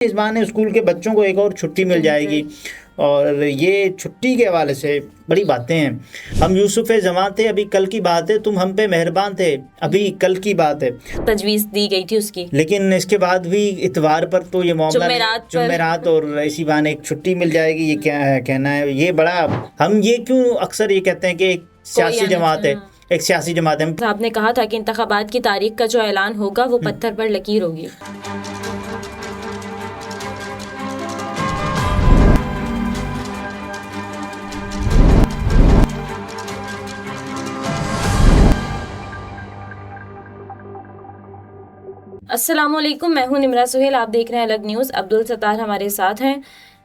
اس بہانے اسکول کے بچوں کو ایک اور چھٹی مل جائے گی، اور یہ چھٹی کے حوالے سے بڑی باتیں ہیں۔ ہم یوسف زماں تھے، ابھی کل کی بات ہے، تم ہم پہ مہربان تھے، ابھی کل کی بات ہے، تجویز دی گئی تھی اس کی، لیکن اس کے بعد بھی اتوار پر تو یہ معاملہ جمعرات اور اسی بہانے ایک چھٹی مل جائے گی، یہ کیا ہے کہنا ہے؟ یہ بڑا، ہم یہ کیوں اکثر یہ کہتے ہیں کہ ایک سیاسی جماعت ہے، ایک سیاسی جماعت ہے۔ آپ نے کہا تھا کہ انتخابات کی تاریخ کا جو اعلان ہوگا وہ پتھر پر لکیر ہوگی۔ السلام علیکم، میں ہوں نمرہ سہیل، آپ دیکھ رہے ہیں الگ نیوز۔ عبدالستار ہمارے ساتھ ہیں۔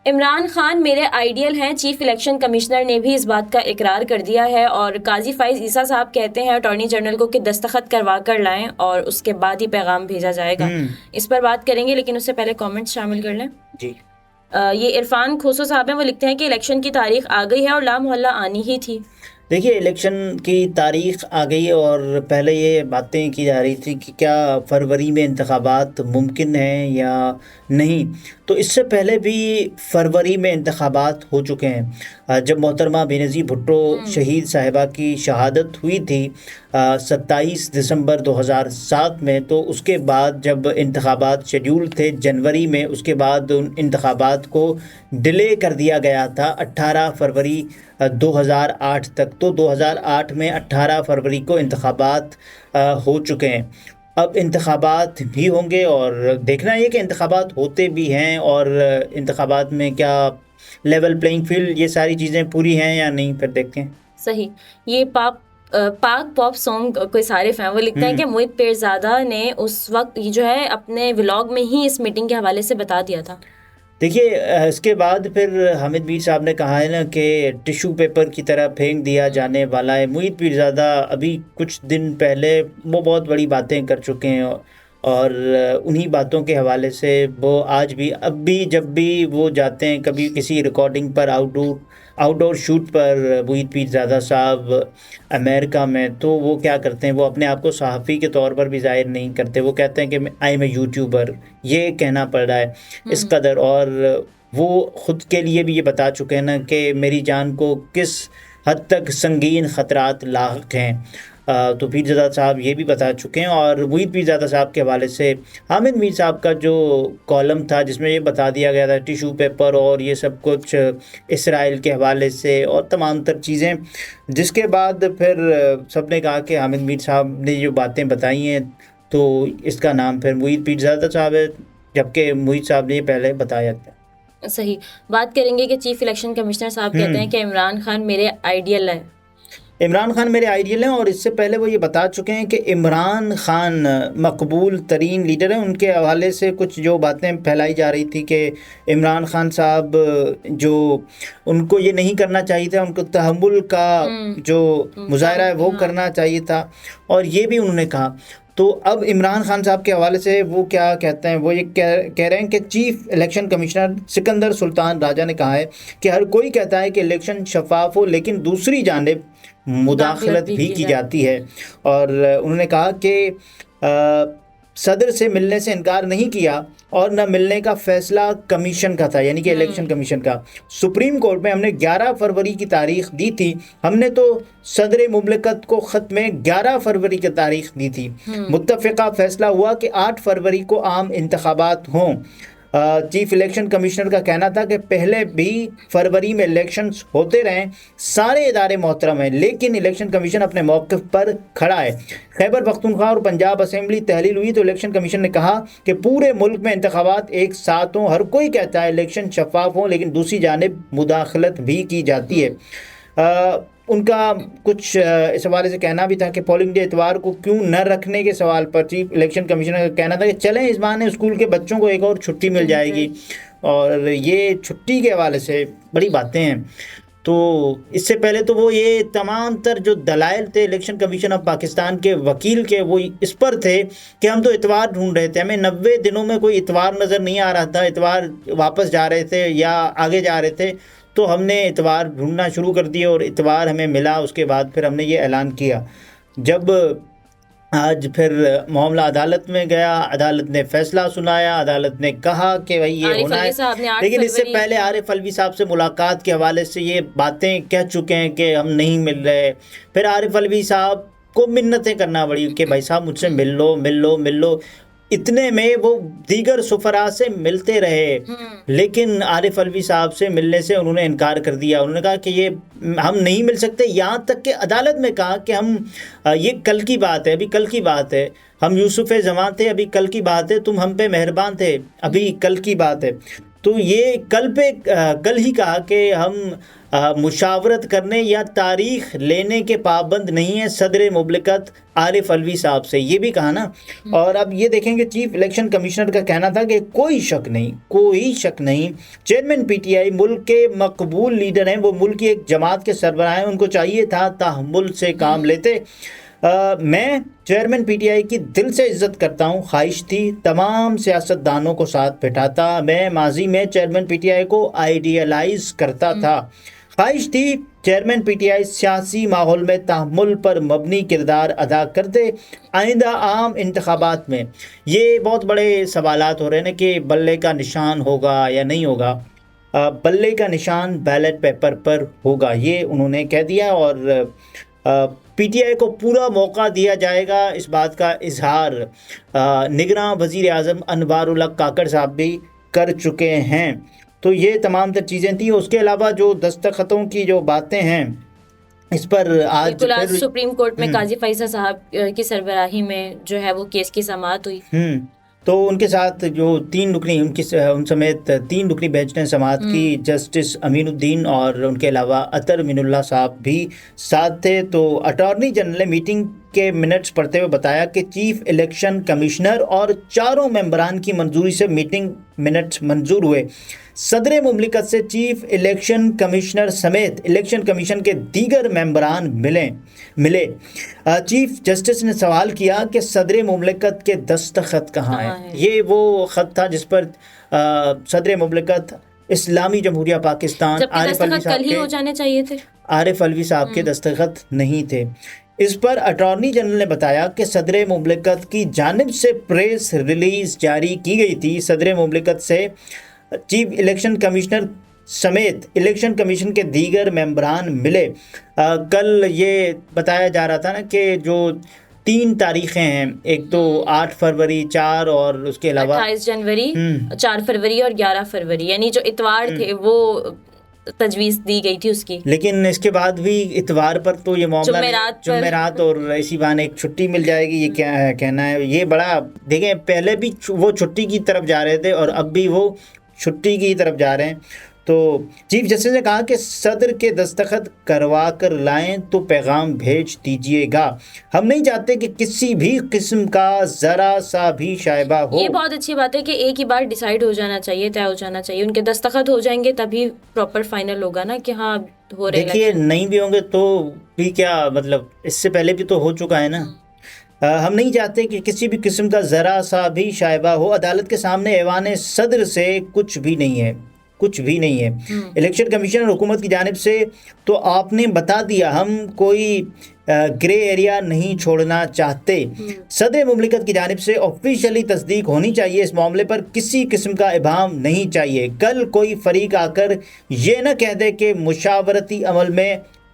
عمران خان میرے آئیڈیل ہیں، چیف الیکشن کمشنر نے بھی اس بات کا اقرار کر دیا ہے، اور قاضی فائز عیسیٰ صاحب کہتے ہیں اٹارنی جنرل کو کہ دستخط کروا کر لائیں اور اس کے بعد ہی پیغام بھیجا جائے گا۔ اس پر بات کریں گے، لیکن اس سے پہلے کامنٹس شامل کر لیں۔ جی، یہ عرفان کھوسو صاحب ہیں، وہ لکھتے ہیں کہ الیکشن کی تاریخ آ گئی ہے اور لا محلہ آنی ہی تھی۔ دیکھیے، الیکشن کی تاریخ آ گئی، اور پہلے یہ باتیں کی جا رہی تھی کہ کیا فروری میں انتخابات ممکن ہیں یا نہیں، تو اس سے پہلے بھی فروری میں انتخابات ہو چکے ہیں۔ جب محترمہ بے نظیر بھٹو شہید صاحبہ کی شہادت ہوئی تھی 27 دسمبر 2007 میں، تو اس کے بعد جب انتخابات شیڈیول تھے جنوری میں، اس کے بعد ان انتخابات کو ڈیلے کر دیا گیا تھا 18 فروری 2008 تک۔ تو 2008 میں 18 فروری کو انتخابات ہو چکے ہیں۔ اب انتخابات بھی ہوں گے، اور دیکھنا یہ کہ انتخابات ہوتے بھی ہیں، اور انتخابات میں کیا لیول پلینگ فیلڈ، یہ ساری چیزیں پوری ہیں یا نہیں، پھر دیکھتے ہیں۔ صحیح۔ یہ پاک پاپ سانگ کوئی صارف ہیں، وہ لکھتے ہیں کہ موہت پیرزادہ نے اس وقت یہ جو ہے اپنے ولاگ میں ہی اس میٹنگ کے حوالے سے بتا دیا تھا۔ دیکھیے، اس کے بعد پھر حامد میر صاحب نے کہا ہے نا کہ ٹیشو پیپر کی طرح پھینک دیا جانے والا ہے۔ موہت پیرزادہ ابھی کچھ دن پہلے وہ بہت بڑی باتیں کر چکے ہیں، اور انہی باتوں کے حوالے سے وہ آج بھی، اب بھی جب بھی وہ جاتے ہیں کبھی کسی ریکارڈنگ پر، آؤٹ ڈور شوٹ پر، موہت پیرزادہ صاحب امریکہ میں، تو وہ کیا کرتے ہیں، وہ اپنے آپ کو صحافی کے طور پر بھی ظاہر نہیں کرتے، وہ کہتے ہیں کہ آئی ایم اے یوٹیوبر، یہ کہنا پڑ رہا ہے اس قدر، اور وہ خود کے لیے بھی یہ بتا چکے ہیں نا کہ میری جان کو کس حد تک سنگین خطرات لاحق ہیں۔ تو پیرزادہ صاحب یہ بھی بتا چکے ہیں، اور موہت پیرزادہ صاحب کے حوالے سے حامد میر صاحب کا جو کالم تھا جس میں یہ بتا دیا گیا تھا ٹیشو پیپر اور یہ سب کچھ اسرائیل کے حوالے سے اور تمام تر چیزیں، جس کے بعد پھر سب نے کہا کہ حامد میر صاحب نے جو باتیں بتائی ہیں تو اس کا نام پھر موہت پیرزادہ صاحب ہے، جبکہ موہت صاحب نے یہ پہلے بتایا تھا۔ صحیح۔ بات کریں گے کہ چیف الیکشن کمشنر صاحب کہتے ہیں کہ عمران خان میرے آئیڈیل ہے۔ عمران خان میرے آئیڈیل ہیں، اور اس سے پہلے وہ یہ بتا چکے ہیں کہ عمران خان مقبول ترین لیڈر ہیں۔ ان کے حوالے سے کچھ جو باتیں پھیلائی جا رہی تھی کہ عمران خان صاحب جو ان کو یہ نہیں کرنا چاہیے تھا، ان کو تحمل کا جو مظاہرہ ہے وہ کرنا چاہیے تھا، اور یہ بھی انہوں نے کہا۔ تو اب عمران خان صاحب کے حوالے سے وہ کیا کہتے ہیں، وہ یہ کہہ رہے ہیں کہ چیف الیکشن کمشنر سکندر سلطان راجہ نے کہا ہے کہ ہر کوئی کہتا ہے کہ الیکشن شفاف ہو، لیکن دوسری جانب مداخلت بھی کی جاتی ہے، اور انہوں نے کہا کہ صدر سے ملنے سے انکار نہیں کیا، اور نہ ملنے کا فیصلہ کمیشن کا تھا، یعنی کہ الیکشن کمیشن کا۔ سپریم کورٹ میں ہم نے 11 فروری کی تاریخ دی تھی، ہم نے تو صدر مملکت کو خط میں 11 فروری کی تاریخ دی تھی۔ متفقہ فیصلہ ہوا کہ 8 فروری کو عام انتخابات ہوں۔ چیف الیکشن کمشنر کا کہنا تھا کہ پہلے بھی فروری میں الیکشنز ہوتے رہیں، سارے ادارے محترم ہیں، لیکن الیکشن کمیشن اپنے موقف پر کھڑا ہے۔ خیبر پختونخوا اور پنجاب اسمبلی تحلیل ہوئی تو الیکشن کمیشن نے کہا کہ پورے ملک میں انتخابات ایک ساتھ ہوں، ہر کوئی کہتا ہے الیکشن شفاف ہوں، لیکن دوسری جانب مداخلت بھی کی جاتی ہے۔ ان کا کچھ اس حوالے سے کہنا بھی تھا کہ پولنگ ڈے اتوار کو کیوں نہ رکھنے کے سوال پر چیف الیکشن کمیشنر کا کہنا تھا کہ چلیں اس بہانے اسکول کے بچوں کو ایک اور چھٹی مل جائے گی، اور یہ چھٹی کے حوالے سے بڑی باتیں ہیں۔ تو اس سے پہلے تو وہ یہ تمام تر جو دلائل تھے الیکشن کمیشن آف پاکستان کے وکیل کے، وہ اس پر تھے کہ ہم تو اتوار ڈھونڈ رہے تھے، ہمیں 90 دنوں میں کوئی اتوار نظر نہیں آ رہا تھا، اتوار واپس جا رہے تھے یا آگے جا رہے تھے، تو ہم نے اتوار ڈھونڈنا شروع کر دیا اور اتوار ہمیں ملا۔ اس کے بعد پھر ہم نے یہ اعلان کیا۔ جب آج پھر معاملہ عدالت میں گیا، عدالت نے فیصلہ سنایا، عدالت نے کہا کہ بھائی یہ عارف ہونا علوی ہے. صاحب نے 8 لیکن اس سے فروری پہلے عارف علوی صاحب سے ملاقات کے حوالے سے یہ باتیں کہہ چکے ہیں کہ ہم نہیں مل رہے. پھر عارف علوی صاحب کو منتیں کرنا پڑی کہ بھائی صاحب مجھ سے مل لو مل لو مل لو. اتنے میں وہ دیگر سفراء سے ملتے رہے، لیکن عارف علوی صاحب سے ملنے سے انہوں نے انکار کر دیا. انہوں نے کہا کہ یہ ہم نہیں مل سکتے، یہاں تک کہ عدالت میں کہا کہ ہم یہ کل کی بات ہے، ابھی کل کی بات ہے، ہم یوسف زمان تھے، ابھی کل کی بات ہے، تم ہم پہ مہربان تھے، ابھی کل کی بات ہے. تو یہ کل ہی کہا کہ ہم مشاورت کرنے یا تاریخ لینے کے پابند نہیں ہیں صدر مملکت عارف علوی صاحب سے، یہ بھی کہا نا. اور اب یہ دیکھیں کہ چیف الیکشن کمشنر کا کہنا تھا کہ کوئی شک نہیں چیئرمین پی ٹی آئی ملک کے مقبول لیڈر ہیں، وہ ملک کی ایک جماعت کے سربراہ ہیں، ان کو چاہیے تھا تحمل سے کام لیتے. میں چیئرمین پی ٹی آئی کی دل سے عزت کرتا ہوں، خواہش تھی تمام سیاستدانوں کو ساتھ بٹھاتا. میں ماضی میں چیئرمین پی ٹی آئی کو آئیڈیالائز کرتا تھا، خواہش تھی چیئرمین پی ٹی آئی سیاسی ماحول میں تحمل پر مبنی کردار ادا کرتے. آئندہ عام انتخابات میں یہ بہت بڑے سوالات ہو رہے ہیں کہ بلے کا نشان ہوگا یا نہیں ہوگا. بلے کا نشان بیلٹ پیپر پر ہوگا، یہ انہوں نے کہہ دیا. اور پی ٹی آئی کو پورا موقع دیا جائے گا، اس بات کا اظہار نگراں وزیر اعظم انوار الحق کاکڑ صاحب بھی کر چکے ہیں. تو یہ تمام تر چیزیں تھیں. اس کے علاوہ جو دستخطوں کی جو باتیں ہیں اس پر آج سپریم کورٹ میں قاضی فائزہ صاحب کی سربراہی میں جو ہے وہ کیس کی سماعت ہوئی. تو ان کے ساتھ جو 3 رکنی ان سمیت 3 رکنی بینچ نے سماعت کی. جسٹس امین الدین اور ان کے علاوہ اطہر من اللہ صاحب بھی ساتھ تھے. تو اٹارنی جنرل نے میٹنگ کے منٹس پڑھتے ہوئے بتایا کہ چیف الیکشن کمشنر اور 4 ممبران کی منظوری سے میٹنگ منٹس منظور ہوئے. صدر مملکت سے چیف الیکشن کمشنر سمیت الیکشن کمیشن کے دیگر ممبران ملے. چیف جسٹس نے سوال کیا کہ صدر مملکت کے دستخط کہاں ہیں. یہ وہ خط تھا جس پر صدر مملکت اسلامی جمہوریہ پاکستان عارف علوی صاحب کے دستخط نہیں تھے. اس پر اٹارنی جنرل نے بتایا کہ صدر مملکت کی جانب سے پریس ریلیز جاری کی گئی تھی. صدر مملکت سے چیف الیکشن کمشنر سمیت الیکشن کمیشن کے دیگر ممبران ملے. کل یہ بتایا جا رہا تھا نا کہ جو 3 تاریخیں ہیں، ایک تو 8 فروری 4 اور اس کے علاوہ 28 جنوری 4 فروری اور 11 فروری، یعنی جو اتوار تھے وہ تجویز دی گئی تھی اس کی. لیکن اس کے بعد بھی اتوار پر تو یہ معاملہ جمعرات اور اسی بہانے ایک چھٹی مل جائے گی. یہ کیا ہے کہنا ہے، یہ بڑا دیکھیں پہلے بھی وہ چھٹی کی طرف جا رہے تھے اور اب بھی وہ چھٹی کی طرف جا رہے ہیں. تو چیف جسٹس نے کہا کہ صدر کے دستخط کروا کر لائیں تو پیغام بھیج دیجیے گا. ہم نہیں چاہتے کہ کسی بھی قسم کا ذرا سا بھی شائبہ ہو. یہ بہت اچھی بات ہے کہ ایک ہی بار ڈیسائیڈ ہو جانا چاہیے، طے ہو جانا چاہیے. ان کے دستخط ہو جائیں گے تبھی پراپر فائنل ہوگا نا کہ ہاں ہو رہے. دیکھیے نہیں بھی ہوں گے تو بھی کیا مطلب، اس سے پہلے بھی تو ہو چکا ہے نا. ہم نہیں چاہتے کہ کسی بھی قسم کا ذرا سا بھی شائبہ ہو. عدالت کے سامنے ایوان صدر سے کچھ بھی نہیں ہے. الیکشن کمیشن اور حکومت کی جانب سے تو آپ نے بتا دیا، ہم کوئی گرے ایریا نہیں چھوڑنا چاہتے. صدر مملکت کی جانب سے آفیشلی تصدیق ہونی چاہیے. اس معاملے پر کسی قسم کا ابہام نہیں چاہیے. کل کوئی فریق آ کر یہ نہ کہہ دے کہ مشاورتی عمل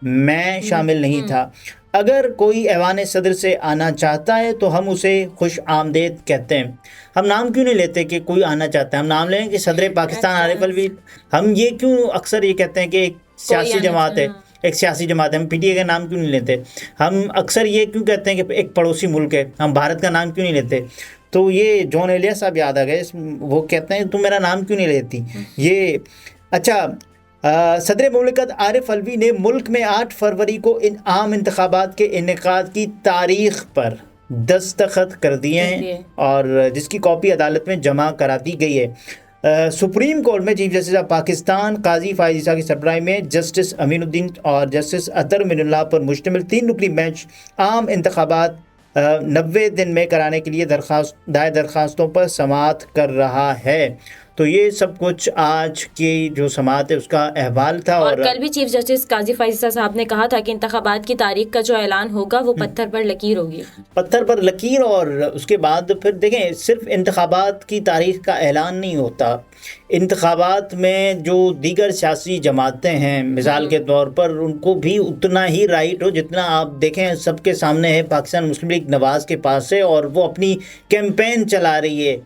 میں شامل نہیں تھا. اگر کوئی ایوان صدر سے آنا چاہتا ہے تو ہم اسے خوش آمدید کہتے ہیں. ہم نام کیوں نہیں لیتے کہ کوئی آنا چاہتا ہے؟ ہم نام لیں کہ صدر پاکستان عارف علوی. ہم یہ کیوں اکثر یہ کہتے ہیں کہ ایک سیاسی جماعت ہے، ہم پی ٹی آئی کا نام کیوں نہیں لیتے؟ ہم اکثر یہ کیوں کہتے ہیں کہ ایک پڑوسی ملک ہے، ہم بھارت کا نام کیوں نہیں لیتے؟ تو یہ جون ایلیا صاحب یاد آ گئے، وہ کہتے ہیں تم میرا نام کیوں نہیں لیتی. یہ اچھا، صدر مملکت عارف علوی نے ملک میں 8 فروری کو عام انتخابات کے انعقاد کی تاریخ پر دستخط کر دیے ہیں اور جس کی کاپی عدالت میں جمع کرا دی گئی ہے. سپریم کورٹ میں چیف جسٹس آف پاکستان قاضی فائز عیسیٰ کی سربراہی میں جسٹس امین الدین اور جسٹس اطہر من اللہ پر مشتمل 3 رکنی بینچ عام انتخابات 90 دن میں کرانے کے لیے درخواستوں پر سماعت کر رہا ہے. تو یہ سب کچھ آج کی جو سماعت ہے اس کا احوال تھا. اور کل بھی چیف جسٹس قاضی فائز عیسیٰ صاحب نے کہا تھا کہ انتخابات کی تاریخ کا جو اعلان ہوگا وہ پتھر پر لکیر ہوگی. پتھر پر لکیر. اور اس کے بعد پھر دیکھیں صرف انتخابات کی تاریخ کا اعلان نہیں ہوتا, انتخابات میں جو دیگر سیاسی جماعتیں ہیں مثال کے طور پر ان کو بھی اتنا ہی رائٹ ہو جتنا آپ دیکھیں سب کے سامنے ہے پاکستان مسلم لیگ نواز کے پاس ہے, اور وہ اپنی کیمپین چلا رہی ہے.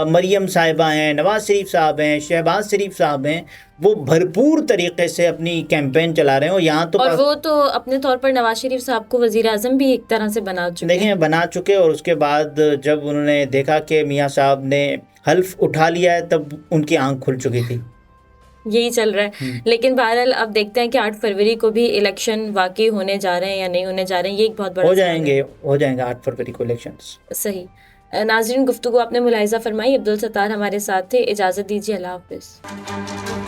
مریم صاحبہ ہیں, نواز شریف صاحب ہیں, شہباز شریف صاحب ہیں, وہ بھرپور طریقے سے اپنی کیمپین چلا رہے ہیں. اور یہاں تو اور وہ تو اپنے طور پر نواز شریف صاحب کو وزیر اعظم بھی ایک طرح سے بنا چکے دیکھیں بنا چکے. اور اس کے بعد جب انہوں نے دیکھا کہ میاں صاحب نے حلف اٹھا لیا ہے تب ان کی آنکھ کھل چکی تھی. یہی چل رہا ہے. لیکن بہرحال اب دیکھتے ہیں کہ 8 فروری کو بھی الیکشن واقعی ہونے جا رہے ہیں یا نہیں ہونے جا رہے ہیں. یہ ایک بہت بڑا ہو جائیں گے 8 فروری کو الیکشنز. صحیح. ناظرین گفتگو آپ نے ملاحظہ فرمائی. عبدالستار ہمارے ساتھ تھے. اجازت دیجیے. اللہ حافظ.